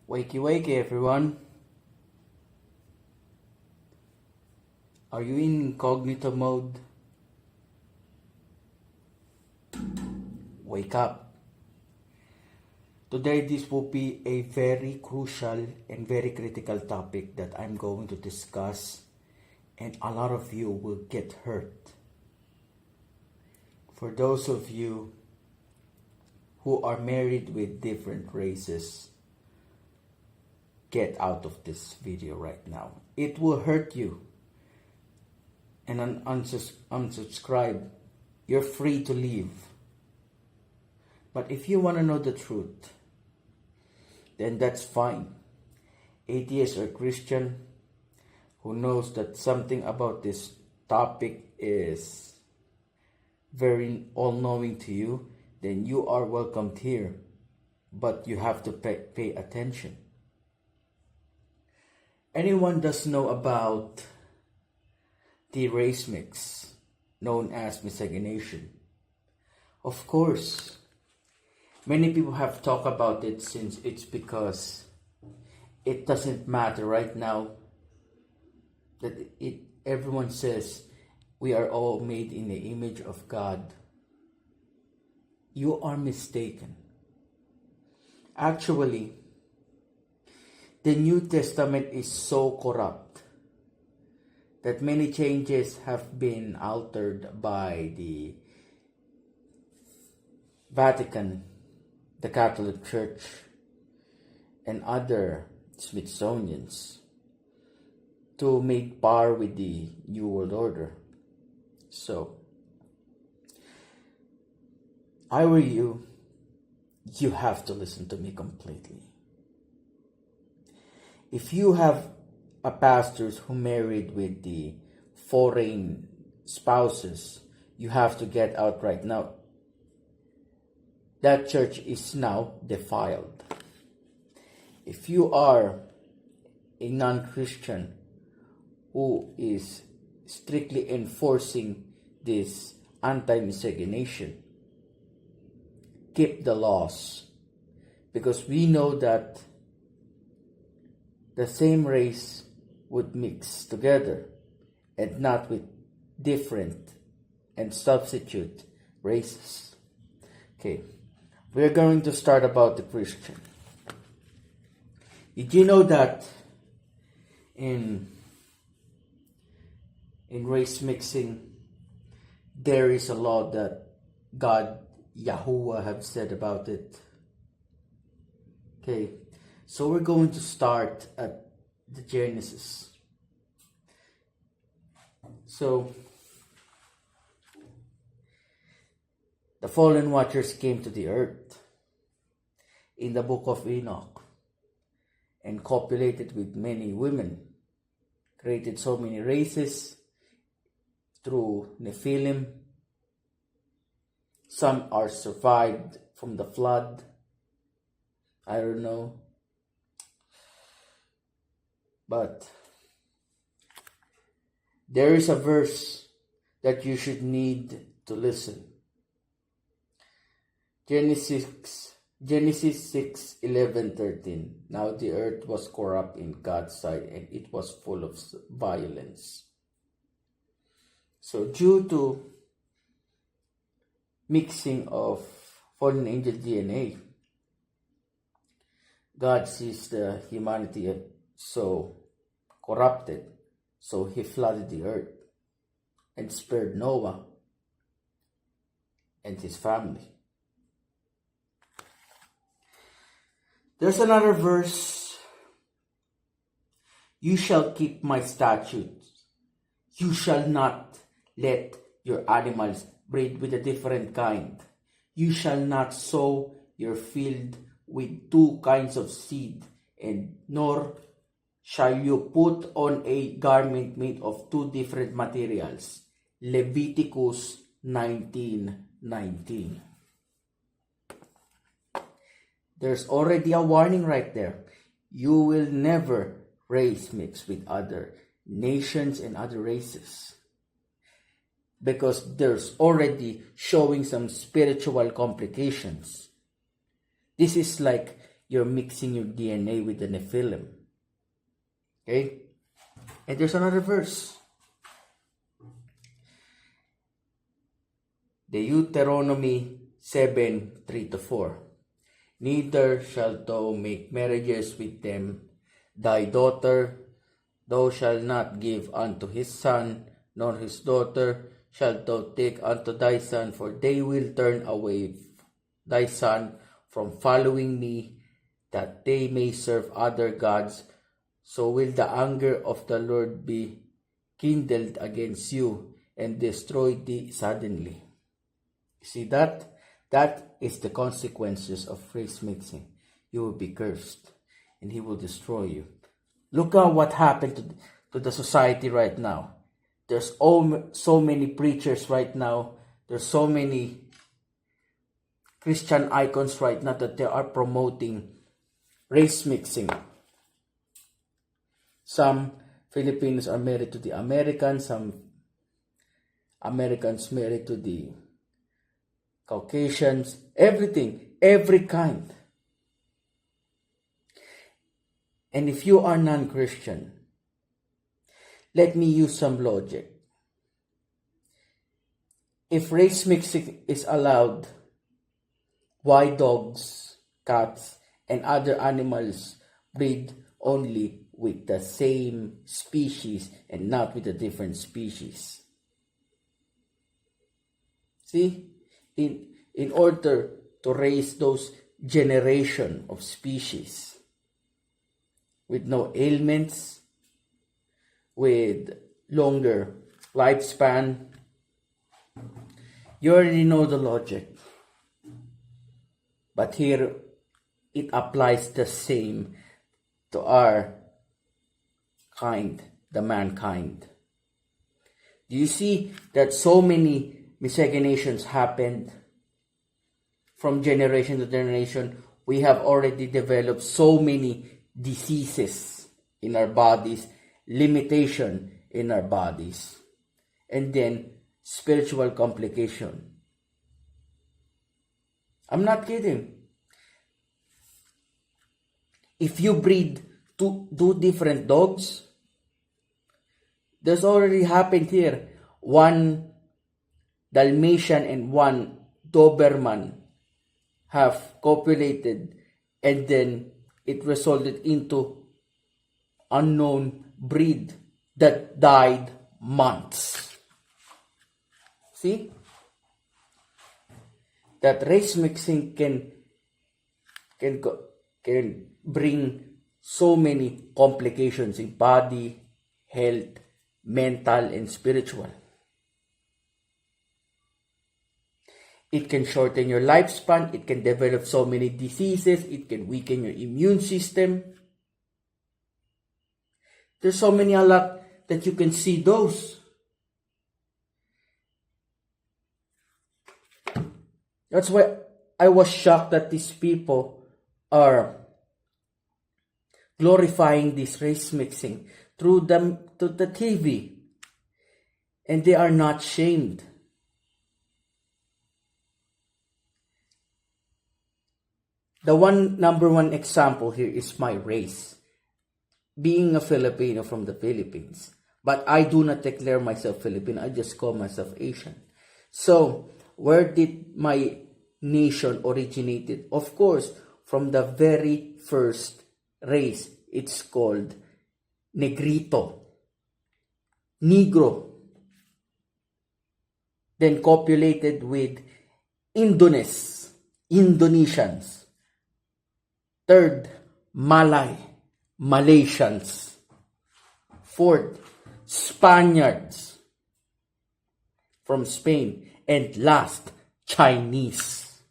Wakey wakey everyone. Are you in incognito mode? Wake up. Today this will be a very crucial and very critical topic that I'm going to discuss, and a lot of you will get hurt. For those of you who are married with different races, get out of this video right now. It will hurt you. And unsubscribe. You're free to leave. But if you want to know the truth, then that's fine. Atheist or Christian who knows that something about this topic is very all-knowing to you, then you are welcomed here. But you have to pay attention. Anyone does know about the race mix known as miscegenation? Of course, many people have talked about it since it's because it doesn't matter right now that everyone says we are all made in the image of God. You are mistaken. Actually, the New Testament is so corrupt that many changes have been altered by the Vatican, the Catholic Church, and other Smithsonians to make par with the New World Order. So, I were you have to listen to me completely. If you have a pastors who married with the foreign spouses, you have to get out right now. That church is now defiled. If you are a non-Christian who is strictly enforcing this anti-miscegenation, keep the laws, because we know that the same race would mix together and not with different and substitute races. Okay, we're going to start about the Christian. Did you know that in race mixing there is a law that God, Yahuwah, have said about it? Okay, so we're going to start at the Genesis. So, the fallen watchers came to the earth in the book of Enoch and copulated with many women, created so many races through Nephilim. Some are survived from the flood. I don't know. But there is a verse that you should need to listen. Genesis 6:11-13. Now the earth was corrupt in God's sight, and it was full of violence. So due to mixing of fallen angel DNA, God sees the humanity so corrupted, so he flooded the earth and spared Noah and his family. There's another verse. You shall keep my statutes. You shall not let your animals breed with a different kind. You shall not sow your field with two kinds of seed, and nor shall you put on a garment made of two different materials. Leviticus 19:19. There's already a warning right there. You will never race mix with other nations and other races, because there's already showing some spiritual complications. This is like you're mixing your DNA with the Nephilim. Okay? And there's another verse. Deuteronomy 7:3-4. Neither shalt thou make marriages with them. Thy daughter thou shalt not give unto his son, nor his daughter shalt thou take unto thy son, for they will turn away thy son from following me, that they may serve other gods. So will the anger of the Lord be kindled against you, and destroy thee suddenly. See that? That is the consequences of race mixing. You will be cursed, and he will destroy you. Look at what happened to the society right now. There's so many preachers right now. There's so many Christian icons right now that they are promoting race mixing. Some Filipinos are married to the Americans, some Americans married to the Caucasians, everything, every kind. And if you are non-Christian, let me use some logic. If race mixing is allowed, why dogs, cats, and other animals breed only with the same species and not with a different species? See? In order to raise those generation of species with no ailments, with longer lifespan, you already know the logic. But here it applies the same to our kind, the mankind. Do you see that so many miscegenations happened from generation to generation? We have already developed so many diseases in our bodies, limitation in our bodies, and then spiritual complication. I'm not kidding. If you breed two different dogs, there's already happened here. One Dalmatian and one Doberman have copulated, and then it resulted into unknown breed that died months. See? That race mixing can bring so many complications in body, health, mental, and spiritual. It can shorten your lifespan. It can develop so many diseases. It can weaken your immune system. There's so many a lot that you can see those. That's why I was shocked that these people are glorifying this race mixing through the TV, and they are not shamed. The number one example here is my race, being a Filipino from the Philippines. But I do not declare myself Filipino, I just call myself Asian. So, where did my nation originated? Of course, from the very first race. It's called Negrito, Negro. Then copulated with Indonesians. Third, Malaysians. Fourth, Spaniards from Spain. And last, Chinese.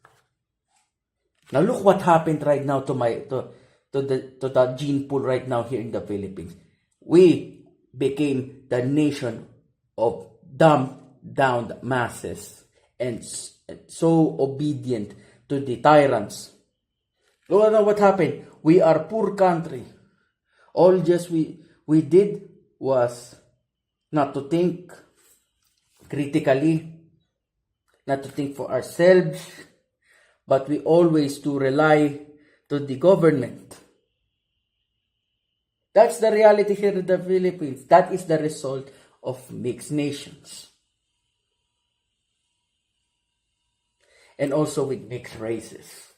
Now look what happened right now to the gene pool right now here in the Philippines. We became the nation of dumbed down masses and so obedient to the tyrants. Look at what happened. We are poor country. All just we did was not to think critically, not to think for ourselves, but we always to rely to the government. That's the reality here in the Philippines. That is the result of mixed nations. And also with mixed races.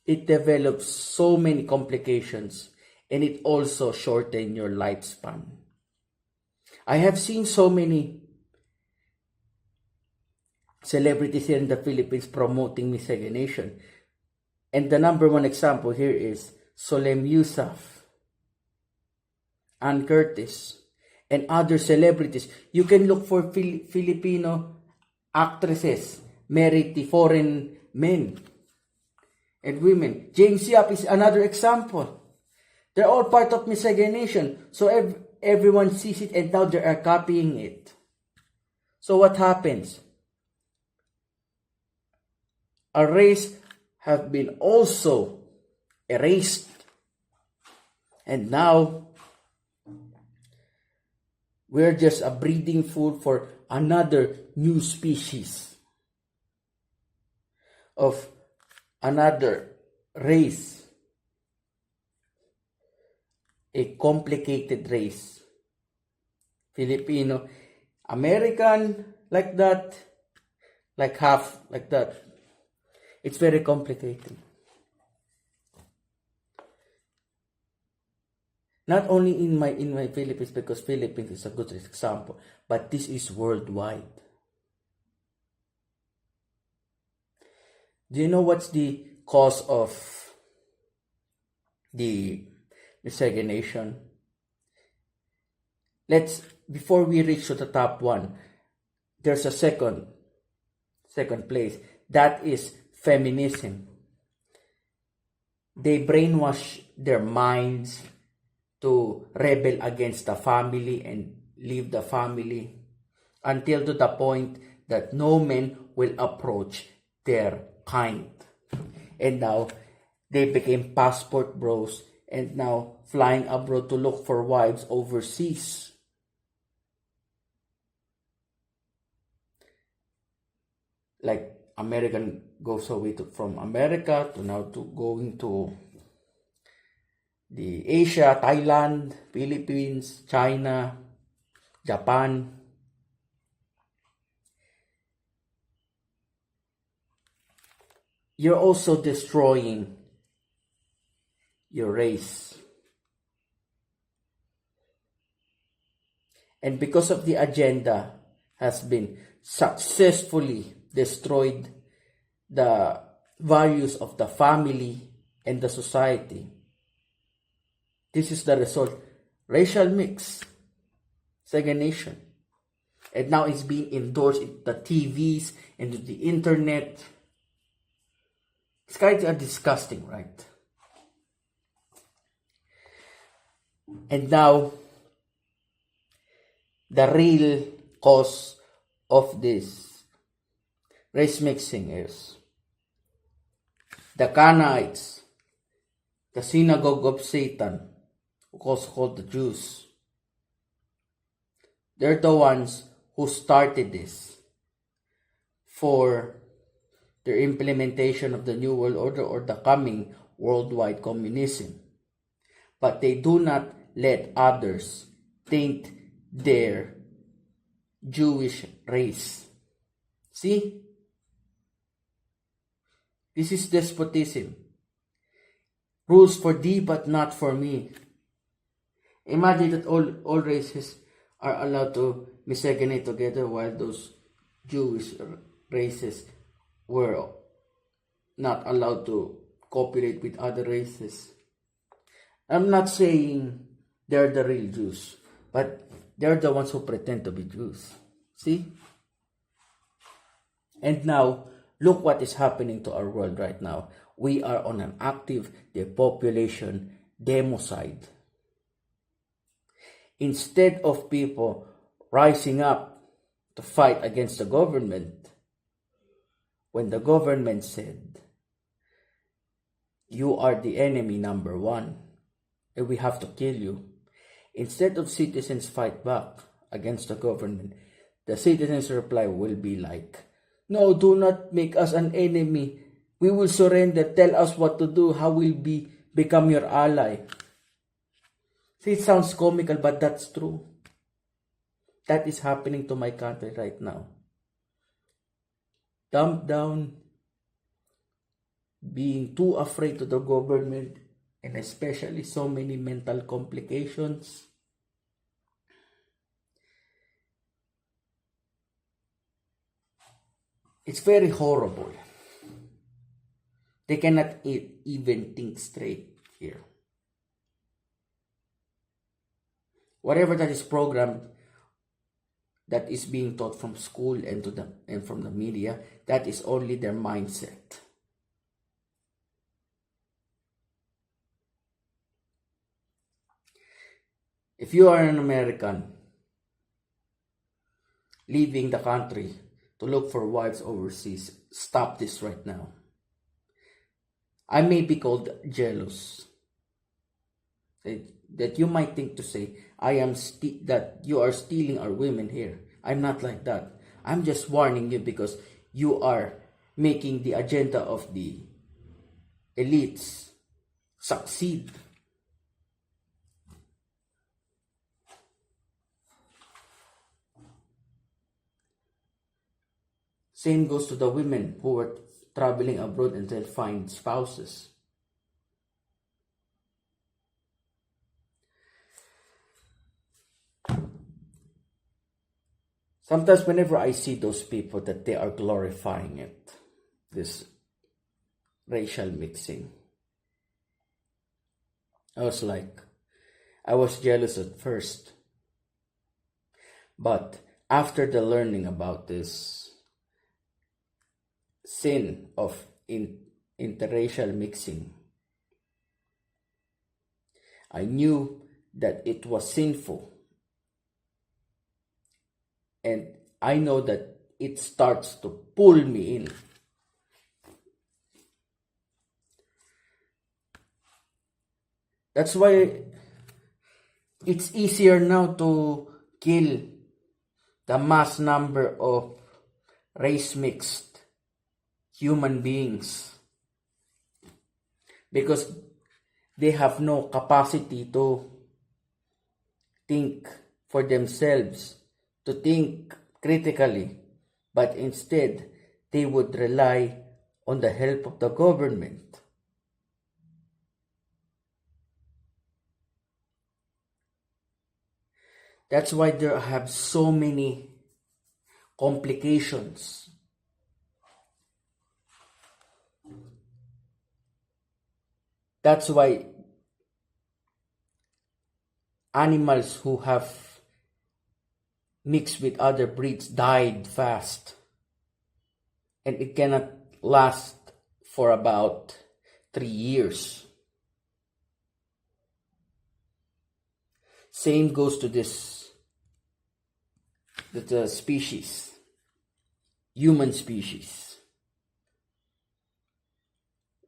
It develops so many complications, and it also shortens your lifespan. I have seen so many celebrities here in the Philippines promoting miscegenation. And the number one example here is Solem Yusuf, Ann Curtis, and other celebrities. You can look for Filipino actresses married to foreign men and women. James Yap is another example. They're all part of miscegenation. So everyone sees it and now they are copying it. So what happens? Our race have been also erased. And now, we're just a breeding pool for another new species of another race. A complicated race. Filipino, American, like that, like half, like that. It's very complicated. Not only in my Philippines, because Philippines is a good example, but this is worldwide. Do you know what's the cause of the miscegenation? Before we reach to the top one, there's a second place. That is feminism. They brainwash their minds to rebel against the family and leave the family until to the point that no man will approach their kind. And now they became passport bros and now flying abroad to look for wives overseas. Like American goes away from America to now to going to the Asia, Thailand, Philippines, China, Japan. You're also destroying your race. And because of the agenda has been successfully destroyed the values of the family and the society. This is the result. Racial mix, segregation. And now it's being endorsed in the TVs and the internet. These guys are disgusting, right? And now, the real cause of this race mixing is the Canaanites, the synagogue of Satan, also called the Jews. They're the ones who started this for their implementation of the New World Order or the coming worldwide communism. But they do not let others taint their Jewish race. See? This is despotism. Rules for thee but not for me. Imagine that all races are allowed to miscegenate together while those Jewish races were not allowed to copulate with other races. I'm not saying they're the real Jews, but they're the ones who pretend to be Jews. See? And now, look what is happening to our world right now. We are on an active depopulation democide. Instead of people rising up to fight against the government, when the government said, you are the enemy number one, and we have to kill you, instead of citizens fight back against the government, the citizens' reply will be like, no, do not make us an enemy. We will surrender. Tell us what to do. How will we become your ally? See, it sounds comical, but that's true. That is happening to my country right now. Dumped down, being too afraid of the government, and especially so many mental complications. It's very horrible. They cannot even think straight here. Whatever that is programmed, that is being taught from school and from the media, that is only their mindset. If you are an American leaving the country to look for wives overseas, stop this right now. I may be called jealous. That you might think to say, that you are stealing our women here. I'm not like that. I'm just warning you because you are making the agenda of the elites succeed. Same goes to the women who are traveling abroad and then find spouses. Sometimes whenever I see those people that they are glorifying it, this racial mixing, I was jealous at first. But after the learning about this sin of interracial mixing, I knew that it was sinful. And I know that it starts to pull me in. That's why it's easier now to kill the mass number of race-mixed human beings because they have no capacity to think for themselves, to think critically, but instead they would rely on the help of the government. That's why there have so many complications. That's why animals who have mixed with other breeds died fast. And it cannot last for about 3 years. Same goes to the species, human species.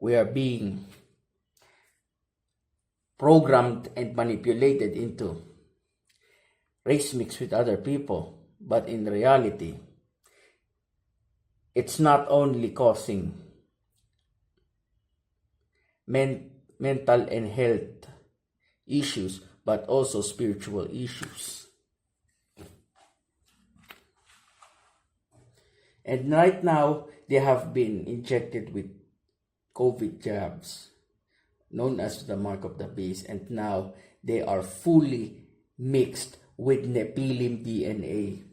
We are being programmed and manipulated into race mix with other people, but in reality, it's not only causing mental and health issues, but also spiritual issues. And right now, they have been injected with COVID jabs, known as the mark of the beast, and now they are fully mixed with Nephilim DNA.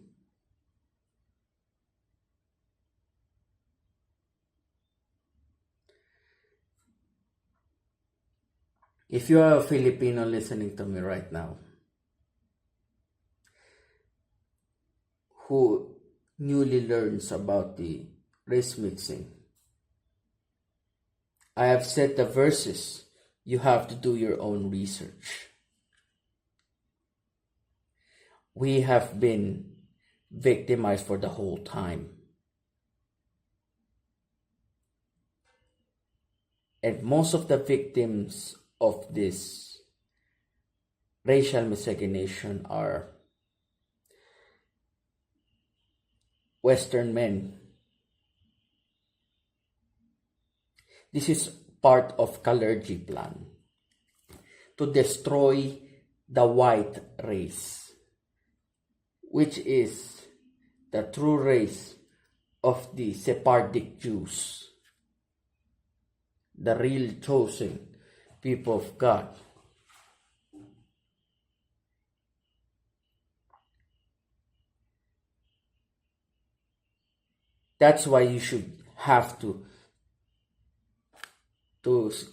If you are a Filipino listening to me right now, who newly learns about the race mixing, I have said the verses. You have to do your own research. We have been victimized for the whole time. And most of the victims of this racial miscegenation are Western men This is part of Kalergi plan to destroy the white race, which is the true race of the Sephardic Jews, the real chosen people of God. That's why you should have to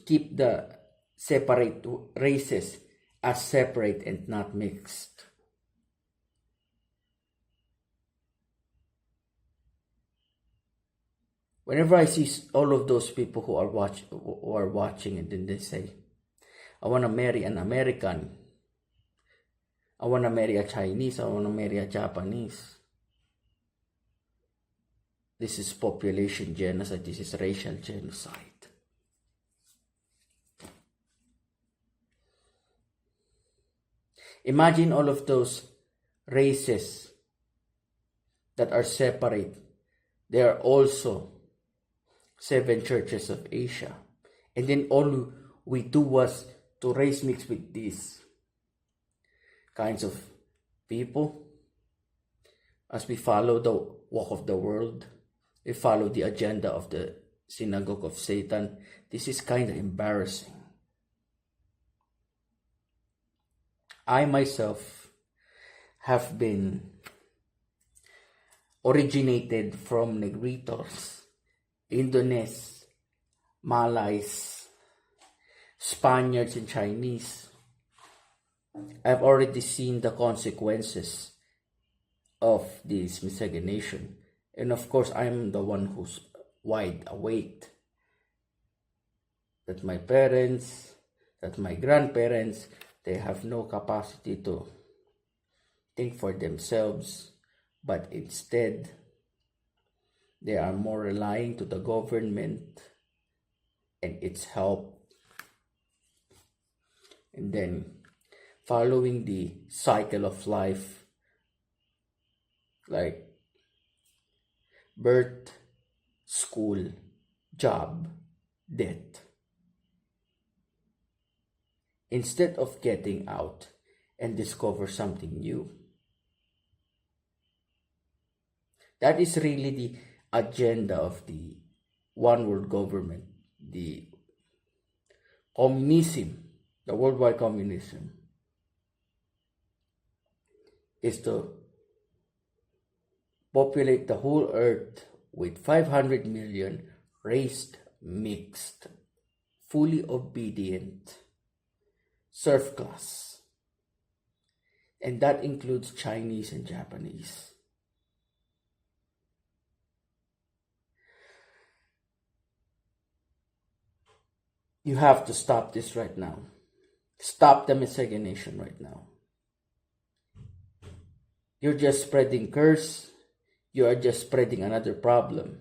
keep the separate races as separate and not mixed. Whenever I see all of those people who are watching, and then they say, I want to marry an American, I want to marry a Chinese, I want to marry a Japanese. This is population genocide, this is racial genocide. Imagine all of those races that are separate. There are also 7 churches of Asia. And then all we do was to race mix with these kinds of people. As we follow the walk of the world, we follow the agenda of the synagogue of Satan. This is kind of embarrassing. I myself have been originated from Negritos, Indonesians, Malays, Spaniards, and Chinese. I've already seen the consequences of this miscegenation. And of course, I'm the one who's wide awake. That my parents, that my grandparents, they have no capacity to think for themselves, but instead, they are more relying to the government and its help. And then, following the cycle of life, like birth, school, job, death. Instead of getting out and discover something new. That is really the agenda of the one world government, the communism, the worldwide communism, is to populate the whole earth with 500 million race mixed, fully obedient serf class. And that includes Chinese and Japanese. You have to stop this right now. Stop the miscegenation right now. You're just spreading curse. You are just spreading another problem.